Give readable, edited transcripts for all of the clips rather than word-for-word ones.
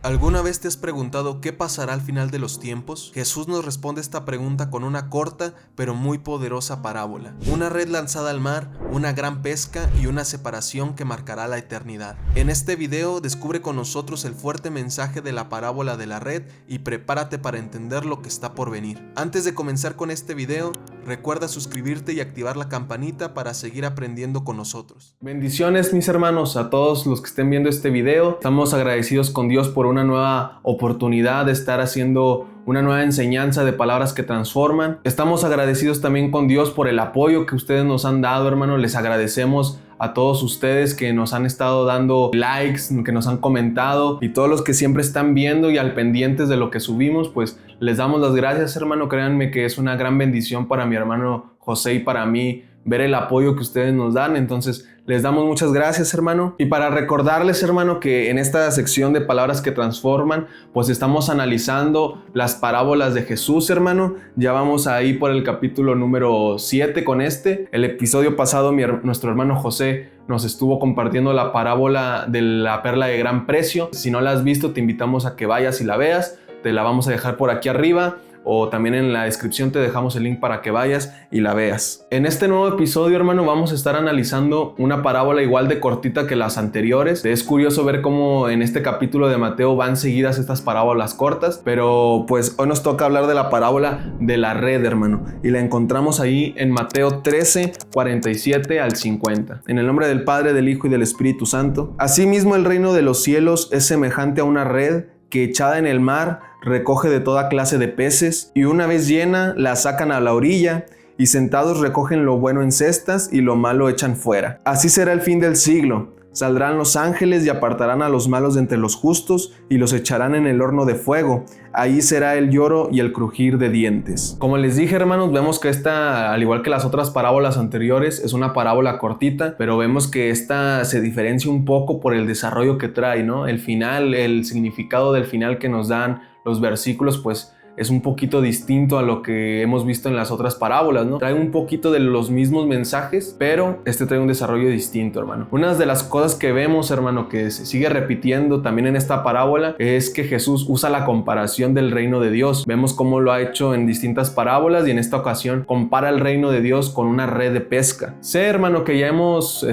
¿Alguna vez te has preguntado qué pasará al final de los tiempos? Jesús nos responde esta pregunta con una corta pero muy poderosa parábola. Una red lanzada al mar, una gran pesca y una separación que marcará la eternidad. En este video descubre con nosotros el fuerte mensaje de la parábola de la red y prepárate para entender lo que está por venir. Antes de comenzar con este video, recuerda suscribirte y activar la campanita para seguir aprendiendo con nosotros. Bendiciones, mis hermanos, a todos los que estén viendo este video. Estamos agradecidos con Dios por una nueva oportunidad de estar haciendo una nueva enseñanza de palabras que transforman. Estamos agradecidos también con Dios por el apoyo que ustedes nos han dado, hermano. Les agradecemos a todos ustedes que nos han estado dando likes, que nos han comentado, y todos los que siempre están viendo y al pendientes de lo que subimos, pues les damos las gracias, hermano. Créanme que es una gran bendición para mi hermano José y para mí ver el apoyo que ustedes nos dan. Entonces les damos muchas gracias, hermano. Y para recordarles, hermano, que en esta sección de palabras que transforman, pues estamos analizando las parábolas de Jesús, hermano. Ya vamos ahí por el capítulo número 7 con este. El episodio pasado nuestro hermano José nos estuvo compartiendo la parábola de la perla de gran precio. Si no la has visto, te invitamos a que vayas y la veas. Te la vamos a dejar por aquí arriba, o también en la descripción te dejamos el link para que vayas y la veas. En este nuevo episodio, hermano, vamos a estar analizando una parábola igual de cortita que las anteriores. Es curioso ver cómo en este capítulo de Mateo van seguidas estas parábolas cortas, pero pues hoy nos toca hablar de la parábola de la red, hermano, y la encontramos ahí en Mateo 13, 47 al 50. En el nombre del Padre, del Hijo y del Espíritu Santo. Asimismo, el reino de los cielos es semejante a una red que, echada en el mar, recoge de toda clase de peces, y una vez llena la sacan a la orilla, y sentados recogen lo bueno en cestas y lo malo echan fuera. Así será el fin del siglo. Saldrán los ángeles y apartarán a los malos de entre los justos y los echarán en el horno de fuego. Ahí será el lloro y el crujir de dientes. Como les dije, hermanos, vemos que esta, al igual que las otras parábolas anteriores, es una parábola cortita, pero vemos que esta se diferencia un poco por el desarrollo que trae, ¿no? El final, el significado del final que nos dan los versículos, pues es un poquito distinto a lo que hemos visto en las otras parábolas, ¿no? Trae un poquito de los mismos mensajes, pero este trae un desarrollo distinto, hermano. Una de las cosas que vemos, hermano, que se sigue repitiendo también en esta parábola, es que Jesús usa la comparación del reino de Dios. Vemos cómo lo ha hecho en distintas parábolas, y en esta ocasión compara el reino de Dios con una red de pesca. Sé, hermano, que ya hemos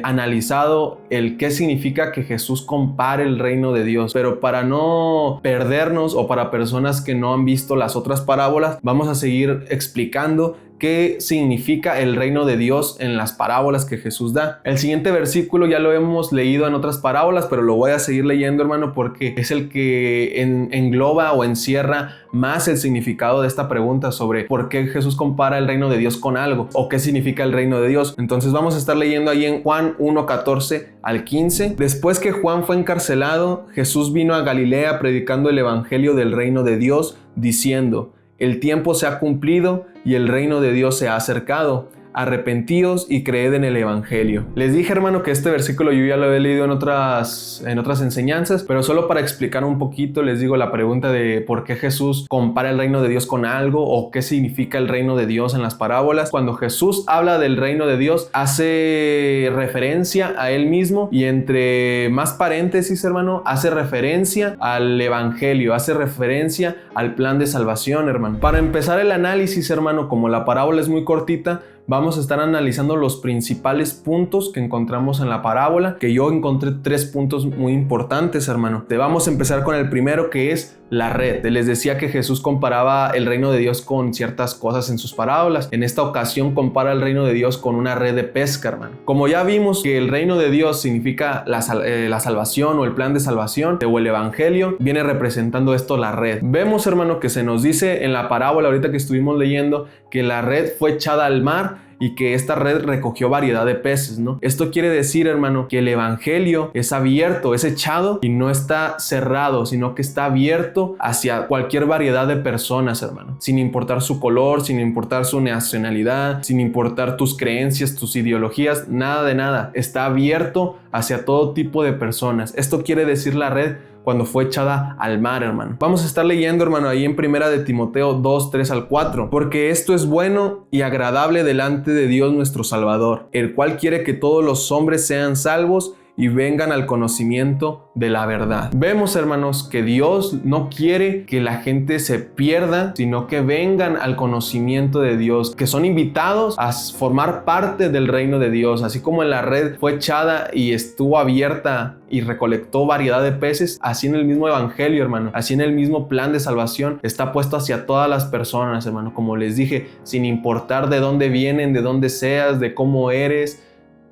analizado el qué significa que Jesús compare el reino de Dios, pero para no perdernos, o para personas que no han visto las otras parábolas, vamos a seguir explicando qué significa el reino de Dios en las parábolas que Jesús da. El siguiente versículo ya lo hemos leído en otras parábolas, pero lo voy a seguir leyendo, hermano, porque es el que engloba o encierra más el significado de esta pregunta sobre por qué Jesús compara el reino de Dios con algo, o qué significa el reino de Dios. Entonces vamos a estar leyendo ahí en Juan 1:14 al 15. Después que Juan fue encarcelado, Jesús vino a Galilea predicando el evangelio del reino de Dios, diciendo: el tiempo se ha cumplido y el reino de Dios se ha acercado. Arrepentíos y creed en el evangelio. Les dije, hermano, que este versículo yo ya lo he leído en otras enseñanzas, pero solo para explicar un poquito, les digo la pregunta de por qué Jesús compara el reino de Dios con algo, o qué significa el reino de Dios en las parábolas. Cuando Jesús habla del reino de Dios, hace referencia a él mismo, y entre más paréntesis, hermano, hace referencia al evangelio, hace referencia al plan de salvación, hermano. Para empezar el análisis, hermano, como la parábola es muy cortita, vamos a estar analizando los principales puntos que encontramos en la parábola, que yo encontré 3 puntos muy importantes, hermano. Te vamos a empezar con el primero, que es la red. Les decía que Jesús comparaba el reino de Dios con ciertas cosas en sus parábolas. En esta ocasión compara el reino de Dios con una red de pesca, hermano. Como ya vimos que el reino de Dios significa la salvación, o el plan de salvación, o el evangelio, viene representando esto la red. Vemos, hermano, que se nos dice en la parábola ahorita que estuvimos leyendo que la red fue echada al mar, y que esta red recogió variedad de peces, ¿no? Esto quiere decir, hermano, que el evangelio es abierto, es echado y no está cerrado, sino que está abierto hacia cualquier variedad de personas, hermano, sin importar su color, sin importar su nacionalidad, sin importar tus creencias, tus ideologías, nada de nada. Está abierto hacia todo tipo de personas. Esto quiere decir la red cuando fue echada al mar, hermano. Vamos a estar leyendo, hermano, ahí en 1 de Timoteo 2, 3 al 4. Porque esto es bueno y agradable delante de Dios nuestro Salvador, el cual quiere que todos los hombres sean salvos y vengan al conocimiento de la verdad. Vemos, hermanos, que Dios no quiere que la gente se pierda, sino que vengan al conocimiento de Dios, que son invitados a formar parte del reino de Dios. Así como en la red fue echada y estuvo abierta y recolectó variedad de peces, así en el mismo evangelio, hermano, así en el mismo plan de salvación está puesto hacia todas las personas, hermano. Como les dije, sin importar de dónde vienen, de dónde seas, de cómo eres,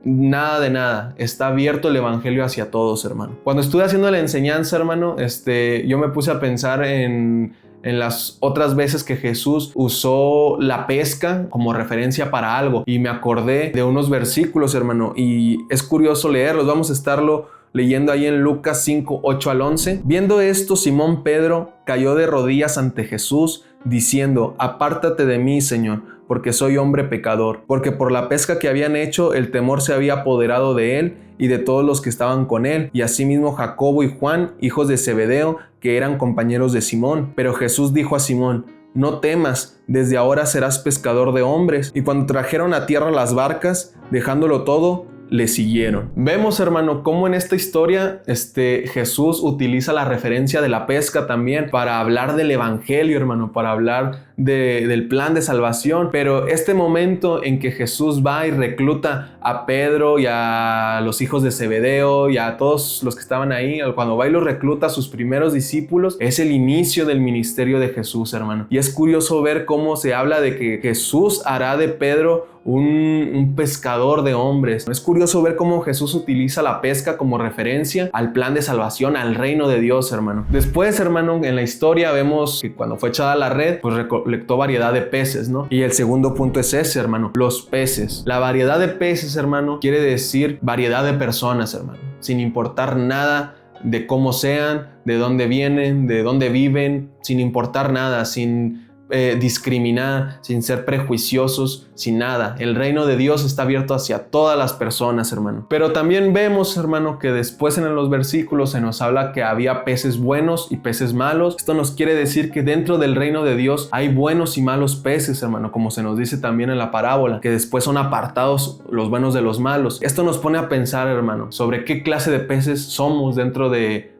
nada de nada, está abierto el evangelio hacia todos, hermano. Cuando estuve haciendo la enseñanza, hermano, yo me puse a pensar en las otras veces que Jesús usó la pesca como referencia para algo, y me acordé de unos versículos, hermano, y es curioso leerlos. Vamos a estarlo leyendo ahí en Lucas 5, 8 al 11. Viendo esto, Simón Pedro cayó de rodillas ante Jesús, diciendo: apártate de mí, Señor, porque soy hombre pecador. Porque por la pesca que habían hecho, el temor se había apoderado de él y de todos los que estaban con él, y asimismo Jacobo y Juan, hijos de Zebedeo, que eran compañeros de Simón. Pero Jesús dijo a Simón: no temas, desde ahora serás pescador de hombres. Y cuando trajeron a tierra las barcas, dejándolo todo, le siguieron. Vemos, hermano, cómo en esta historia Jesús utiliza la referencia de la pesca también para hablar del evangelio, hermano, para hablar del plan de salvación. Pero este momento en que Jesús va y recluta a Pedro y a los hijos de Zebedeo y a todos los que estaban ahí, cuando va y los recluta a sus primeros discípulos, es el inicio del ministerio de Jesús, hermano. Y es curioso ver cómo se habla de que Jesús hará de Pedro un pescador de hombres. Es curioso ver cómo Jesús utiliza la pesca como referencia al plan de salvación, al reino de Dios, hermano. Después, hermano, en la historia vemos que cuando fue echada la red, pues recolectó variedad de peces, ¿no? Y el segundo punto es ese, hermano, los peces. La variedad de peces, hermano, quiere decir variedad de personas, hermano, sin importar nada de cómo sean, de dónde vienen, de dónde viven, sin importar nada, sin discriminar, sin ser prejuiciosos, sin nada. El reino de Dios está abierto hacia todas las personas, hermano. Pero también vemos, hermano, que después en los versículos se nos habla que había peces buenos y peces malos. Esto nos quiere decir que dentro del reino de Dios hay buenos y malos peces, hermano, como se nos dice también en la parábola, que después son apartados los buenos de los malos. Esto nos pone a pensar, hermano, sobre qué clase de peces somos dentro de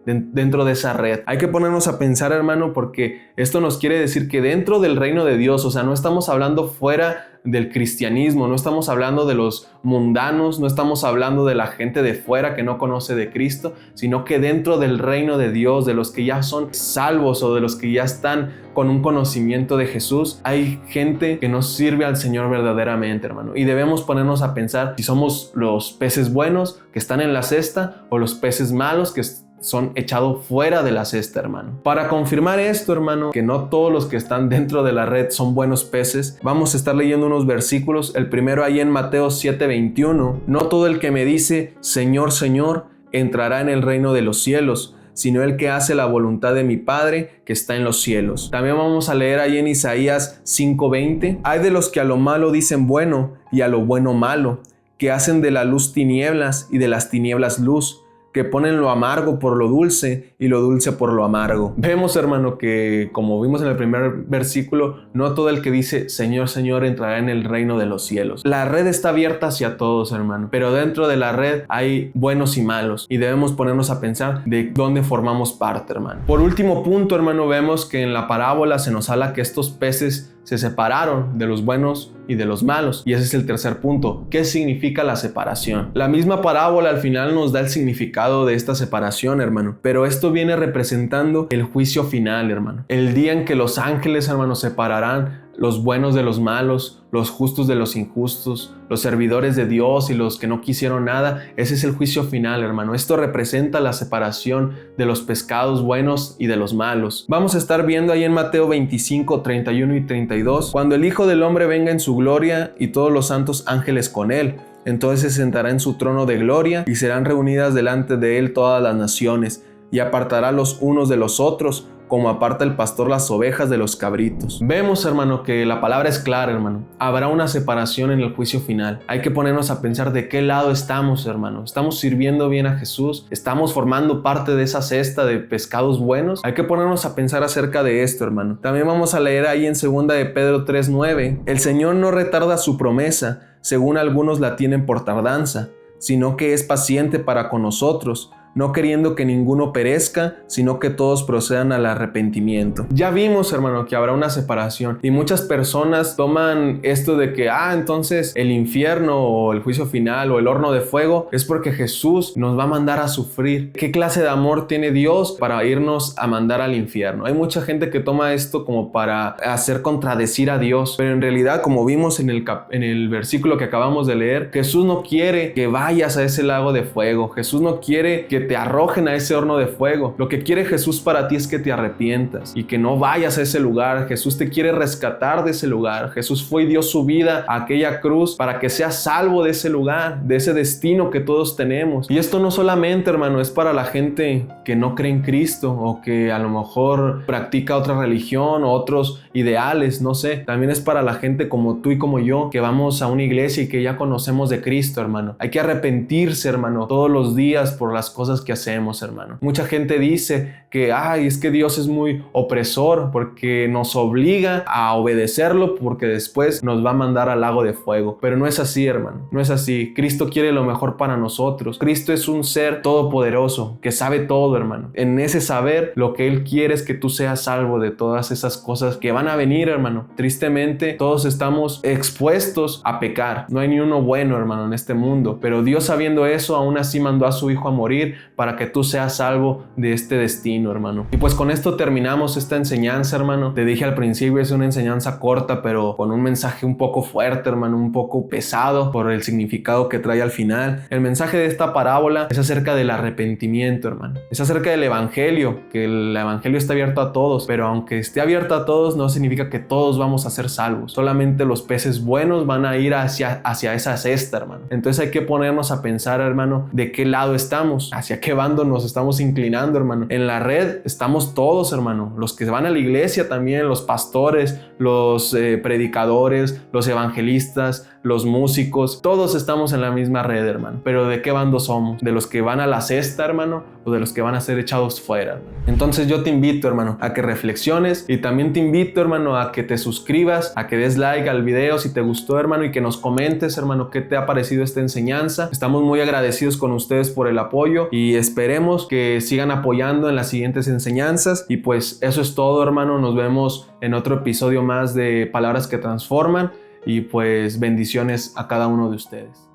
esa red. Hay que ponernos a pensar, hermano, porque esto nos quiere decir que dentro del reino de Dios, o sea, no estamos hablando fuera del cristianismo, no estamos hablando de los mundanos, no estamos hablando de la gente de fuera que no conoce de Cristo, sino que dentro del reino de Dios, de los que ya son salvos o de los que ya están con un conocimiento de Jesús, hay gente que nos sirve al Señor verdaderamente, hermano. Y debemos ponernos a pensar si somos los peces buenos que están en la cesta o los peces malos que son echados fuera de la cesta, hermano. Para confirmar esto, hermano, que no todos los que están dentro de la red son buenos peces, vamos a estar leyendo unos versículos. El primero ahí en Mateo 7:21. No todo el que me dice Señor, Señor, entrará en el reino de los cielos, sino el que hace la voluntad de mi Padre que está en los cielos. También vamos a leer ahí en Isaías 5:20. Hay de los que a lo malo dicen bueno y a lo bueno malo, que hacen de la luz tinieblas y de las tinieblas luz, que ponen lo amargo por lo dulce y lo dulce por lo amargo. Vemos, hermano, que como vimos en el primer versículo, no todo el que dice Señor, Señor entrará en el reino de los cielos. La red está abierta hacia todos, hermano, pero dentro de la red hay buenos y malos y debemos ponernos a pensar de dónde formamos parte, hermano. Por último punto, hermano, vemos que en la parábola se nos habla que estos peces se separaron de los buenos y de los malos. Y ese es el tercer punto. ¿Qué significa la separación? La misma parábola al final nos da el significado de esta separación, hermano. Pero esto viene representando el juicio final, hermano. El día en que los ángeles, hermano, separarán los buenos de los malos, los justos de los injustos, los servidores de Dios y los que no quisieron nada. Ese es el juicio final, hermano. Esto representa la separación de los pescados buenos y de los malos. Vamos a estar viendo ahí en Mateo 25, 31 y 32. Cuando el Hijo del Hombre venga en su gloria y todos los santos ángeles con él, entonces se sentará en su trono de gloria y serán reunidas delante de él todas las naciones, y apartará los unos de los otros, como aparta el pastor las ovejas de los cabritos. Vemos, hermano, que la palabra es clara, hermano. Habrá una separación en el juicio final. Hay que ponernos a pensar de qué lado estamos, hermano. ¿Estamos sirviendo bien a Jesús? ¿Estamos formando parte de esa cesta de pescados buenos? Hay que ponernos a pensar acerca de esto, hermano. También vamos a leer ahí en 2 de Pedro 3:9. El Señor no retarda su promesa, según algunos la tienen por tardanza, sino que es paciente para con nosotros, no queriendo que ninguno perezca, sino que todos procedan al arrepentimiento. Ya vimos, hermano, que habrá una separación y muchas personas toman esto de que, entonces el infierno o el juicio final o el horno de fuego es porque Jesús nos va a mandar a sufrir. ¿Qué clase de amor tiene Dios para irnos a mandar al infierno? Hay mucha gente que toma esto como para hacer contradecir a Dios, pero en realidad, como vimos en el versículo que acabamos de leer, Jesús no quiere que vayas a ese lago de fuego. Jesús no quiere que te arrojen a ese horno de fuego. Lo que quiere Jesús para ti es que te arrepientas y que no vayas a ese lugar. Jesús te quiere rescatar de ese lugar. Jesús fue y dio su vida a aquella cruz para que seas salvo de ese lugar, de ese destino que todos tenemos. Y esto no solamente, hermano, es para la gente que no cree en Cristo o que a lo mejor practica otra religión o otros ideales, no sé. También es para la gente como tú y como yo, que vamos a una iglesia y que ya conocemos de Cristo, hermano. Hay que arrepentirse, hermano, todos los días por las cosas que hacemos, hermano. Mucha gente dice que es que Dios es muy opresor porque nos obliga a obedecerlo porque después nos va a mandar al lago de fuego. Pero no es así, hermano. No es así. Cristo quiere lo mejor para nosotros. Cristo es un ser todopoderoso que sabe todo, hermano. En ese saber, lo que Él quiere es que tú seas salvo de todas esas cosas que van a venir, hermano. Tristemente, todos estamos expuestos a pecar. No hay ni uno bueno, hermano, en este mundo. Pero Dios, sabiendo eso, aún así mandó a su Hijo a morir para que tú seas salvo de este destino, hermano. Y pues con esto terminamos esta enseñanza, hermano. Te dije al principio, es una enseñanza corta, pero con un mensaje un poco fuerte, hermano, un poco pesado por el significado que trae al final. El mensaje de esta parábola es acerca del arrepentimiento, hermano. Es acerca del evangelio, que el evangelio está abierto a todos, pero aunque esté abierto a todos, no significa que todos vamos a ser salvos. Solamente los peces buenos van a ir hacia esa cesta, hermano. Entonces hay que ponernos a pensar, hermano, de qué lado estamos, hacia qué bando nos estamos inclinando, hermano. En la red estamos todos, hermano. Los que van a la iglesia también, los pastores, los predicadores, los evangelistas, los músicos, todos estamos en la misma red, hermano. Pero ¿de qué bando somos? ¿De los que van a la cesta, hermano? ¿O de los que van a ser echados fuera, hermano? Entonces yo te invito, hermano, a que reflexiones y también te invito, hermano, a que te suscribas, a que des like al video si te gustó, hermano, y que nos comentes, hermano, qué te ha parecido esta enseñanza. Estamos muy agradecidos con ustedes por el apoyo y esperemos que sigan apoyando en las siguientes enseñanzas. Y pues eso es todo, hermano. Nos vemos en otro episodio más de Palabras que Transforman y pues bendiciones a cada uno de ustedes.